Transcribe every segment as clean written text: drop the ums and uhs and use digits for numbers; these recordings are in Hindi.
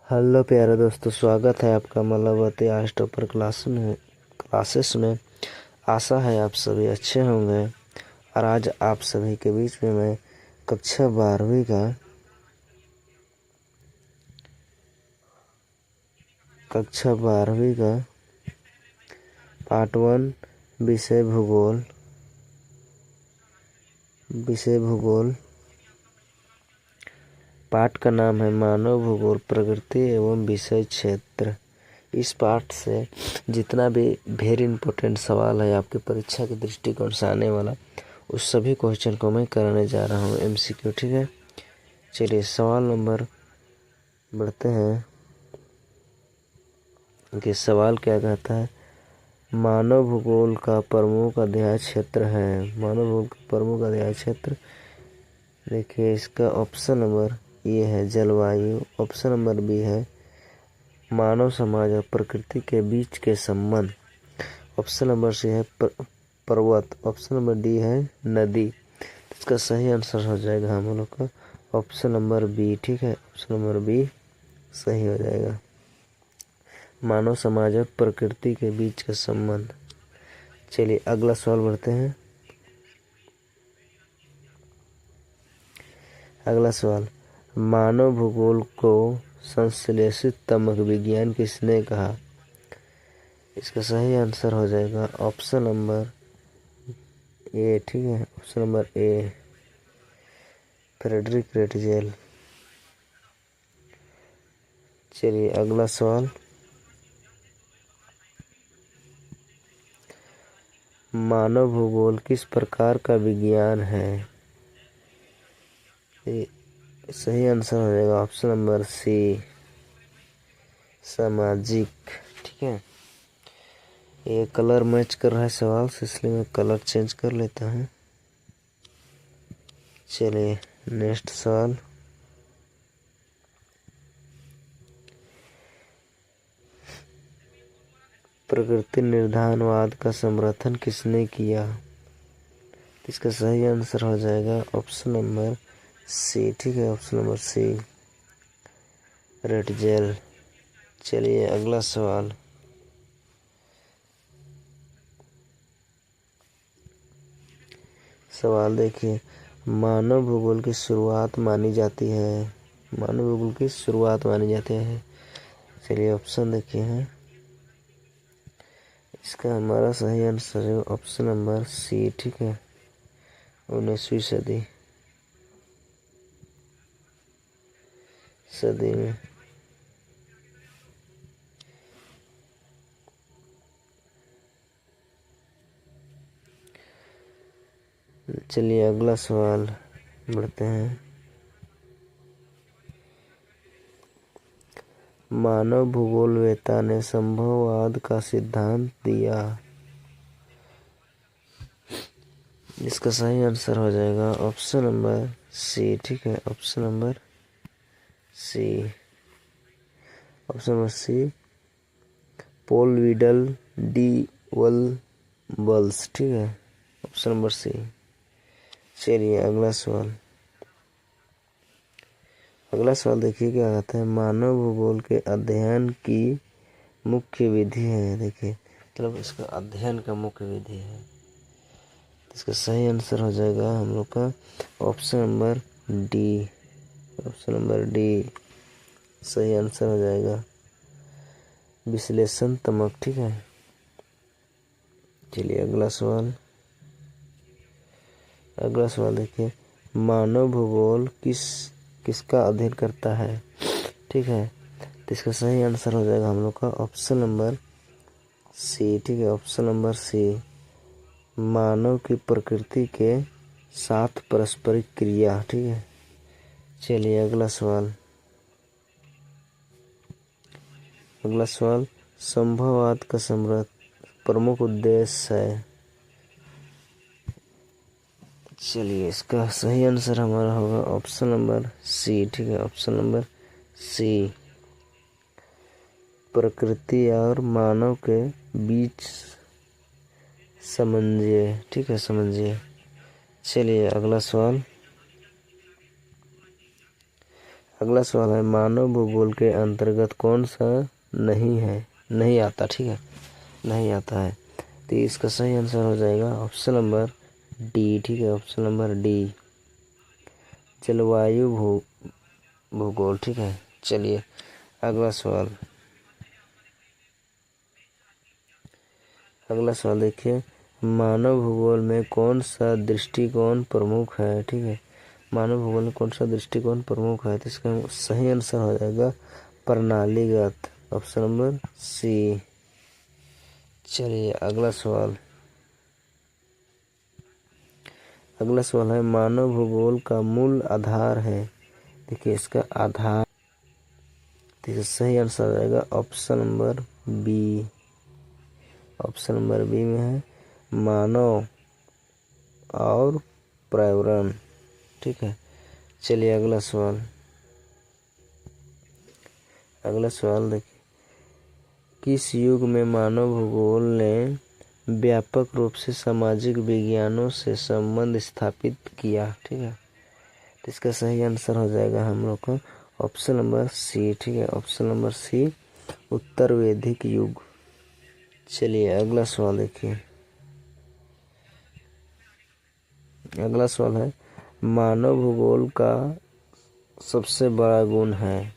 हेलो प्यारे दोस्तों, स्वागत है आपका मलयावती आर्ट्स टॉपर क्लासेस में। आशा है आप सभी अच्छे होंगे। और आज आप सभी के बीच में मैं कक्षा 12वीं का पार्ट 1 विषय भूगोल पाठ का नाम है मानव भूगोल प्रकृति एवं विषय क्षेत्र। इस पाठ से जितना भी वेरी इंपॉर्टेंट सवाल है आपकी परीक्षा के दृष्टिकोण से आने वाला, उस सभी क्वेश्चन को मैं कराने जा रहा हूँ MCQ। ठीक है, चलिए सवाल नंबर बढ़ते हैं कि सवाल क्या कहता है। मानव भूगोल का प्रमुख अध्ययन क्षेत्र है। मानव भूगोल का प्रमुख अध्ययन क्षेत्र, देखिए इसका ऑप्शन नंबर ए है जलवायु, ऑप्शन नंबर बी है मानव समाज और प्रकृति के बीच के संबंध, ऑप्शन नंबर सी है पर्वत, ऑप्शन नंबर डी है नदी। इसका सही आंसर हो जाएगा हम लोग का ऑप्शन नंबर बी। ठीक है, ऑप्शन नंबर बी सही हो जाएगा, मानव समाज और प्रकृति के बीच का संबंध। चलिए अगला सवाल बढ़ते हैं। अगला सवाल, मानव भूगोल को संश्लेषित तमक विज्ञान किसने कहा। इसका सही आंसर हो जाएगा ऑप्शन नंबर ए। ठीक है, option number A Friedrich Ratzel. चलिए अगला सवाल, मानव भूगोल किस प्रकार का विज्ञान है। सही आंसर हो जाएगा ऑप्शन नंबर सी सामाजिक। ठीक है, ये कलर मैच कर रहा है सवाल से, इसलिए मैं कलर चेंज कर लेता हूँ। चलिए नेक्स्ट सवाल, प्रकृति निर्धारणवाद का समर्थन किसने किया। इसका सही आंसर हो जाएगा ऑप्शन नंबर सी। ठीक है, ऑप्शन नंबर सी रेटजेल। चलिए अगला सवाल, देखिए मानव भूगोल की शुरुआत मानी जाती है। मानव भूगोल की शुरुआत मानी जाती है। चलिए ऑप्शन देखिए हैं, इसका हमारा सही आंसर है ऑप्शन नंबर सी। ठीक है, 19वीं सदी में। चलिए अगला सवाल बढ़ते हैं। मानव भूगोलवेत्ता ने संभववाद का सिद्धांत दिया। इसका सही आंसर हो जाएगा ऑप्शन नंबर सी। ठीक है, option number C, option number C Paul Vidal de वल्स। ठीक है, ऑप्शन नंबर सी। चलिए अगला सवाल, देखिए क्या कहता है। मानव भूगोल के अध्ययन की मुख्य विधि है। देखिए मतलब इसका अध्ययन का मुख्य विधि है। इसका सही आंसर हो जाएगा हम लोग का option number D. Option number D सही आंसर हो जाएगा विश्लेषणात्मक। ठीक है, चलिए अगला सवाल, देखिए मानव भूगोल किसका अध्ययन करता है। ठीक है, तो इसका सही आंसर हो जाएगा हम लोग का ऑप्शन नंबर सी। ठीक है, ऑप्शन नंबर सी मानव की प्रकृति के साथ पारस्परिक क्रिया। ठीक है, चलिए अगला सवाल, संभववाद का प्रमुख उद्देश्य है। चलिए इसका सही आंसर हमारा होगा ऑप्शन नंबर सी। ठीक है, ऑप्शन नंबर सी प्रकृति और मानव के बीच समन्वय। ठीक है, समन्वय। चलिए अगला अगला सवाल है मानव भूगोल के अंतर्गत कौन सा नहीं आता, ठीक है, नहीं आता है। तो इसका सही आंसर हो जाएगा ऑप्शन नंबर डी, ठीक है, ऑप्शन नंबर डी, जलवायु भूगोल, ठीक है। चलिए अगला सवाल देखिए, मानव भूगोल में कौन सा दृष्टिकोण प्रमुख है, ठीक है, मानव भूगोल में कौन सा दृष्टिकोण प्रमुख है। तो इसका सही आंसर हो जाएगा प्रणालीगत, ऑप्शन नंबर सी। चलिए अगला सवाल है मानव भूगोल का मूल आधार है। देखिए इसका आधार, देखिए सही आंसर हो जाएगा option number B, option number B में है मानव और पर्यावरण, ठीक है। चलिए अगला सवाल देखिए, किस युग में मानव भूगोल ने व्यापक रूप से सामाजिक विज्ञानों से संबंध स्थापित किया, ठीक है। तो इसका सही आंसर हो जाएगा हम लोग का ऑप्शन नंबर सी, ठीक है, ऑप्शन नंबर सी, उत्तर वैदिक युग। चलिए अगला सवाल देखिए, अगला सवाल है मानव भूगोल का सबसे बड़ा गुण है।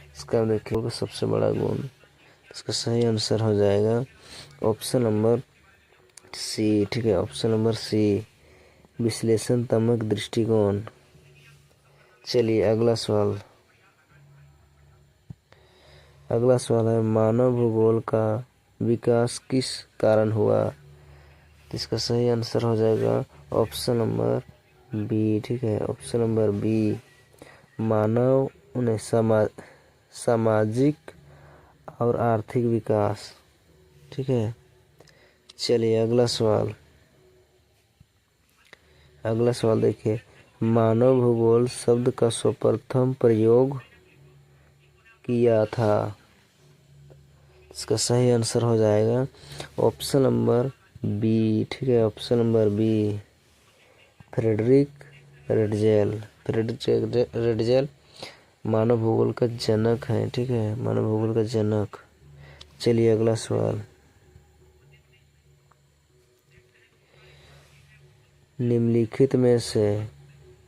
इसका देखिए सबसे बड़ा गुण, इसका सही आंसर हो जाएगा ऑप्शन नंबर सी, ठीक है, ऑप्शन नंबर सी, विश्लेषणात्मक दृष्टिकोण। चलिए अगला सवाल है मानव भूगोल का विकास किस कारण हुआ। तो इसका सही आंसर हो जाएगा ऑप्शन नंबर बी, ठीक है, ऑप्शन नंबर बी, मानव ने सामाजिक और आर्थिक विकास, ठीक है। चलिए अगला सवाल देखिए, मानव भूगोल शब्द का सर्वप्रथम प्रयोग किया था। इसका सही आंसर हो जाएगा ऑप्शन नंबर बी, ठीक है, option number B, Friedrich Ratzel मानव भूगोल का जनक है, ठीक है, मानव भूगोल का जनक। चलिए अगला सवाल, निम्नलिखित में से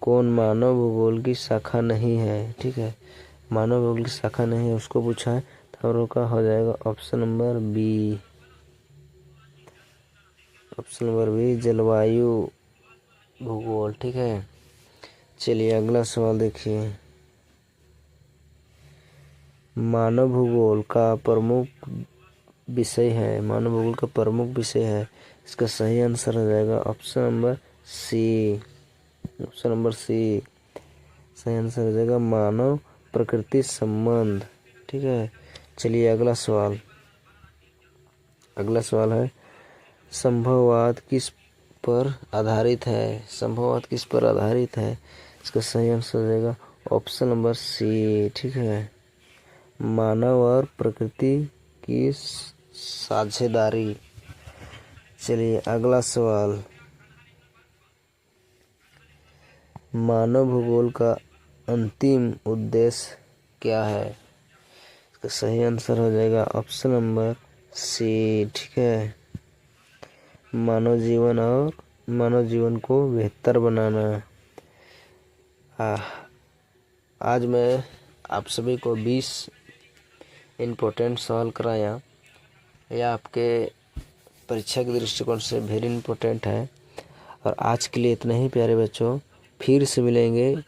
कौन मानव भूगोल की शाखा नहीं है, ठीक है, मानव भूगोल की शाखा नहीं है उसको पूछा है। तो हम लोग का हो जाएगा option number B, option number B, जलवायु भूगोल, ठीक है। चलिए अगला सवाल देखिए, मानव भूगोल का प्रमुख विषय है, इसका सही आंसर हो जाएगा option number C, option number C, सही आंसर हो जाएगा मानव प्रकृति संबंध, ठीक है। चलिए अगला सवाल है संभववाद किस पर आधारित है, इसका सही आंसर हो जाएगा ऑप्शन नंबर सी, ठीक है, मानव और प्रकृति की साझेदारी। चलिए अगला सवाल, मानव भूगोल का अंतिम उद्देश्य क्या है। इसका सही आंसर हो जाएगा ऑप्शन नंबर सी, ठीक है, मानव जीवन को बेहतर बनाना। आज मैं आप सभी को 20 इम्पोर्टेंट सवाल कराया, यह आपके परीक्षा के दृष्टिकोण से वेरी इम्पोर्टेंट है। और आज के लिए इतना ही प्यारे बच्चों, फिर से मिलेंगे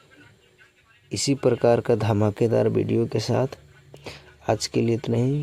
इसी प्रकार का धमाकेदार वीडियो के साथ। आज के लिए इतना ही।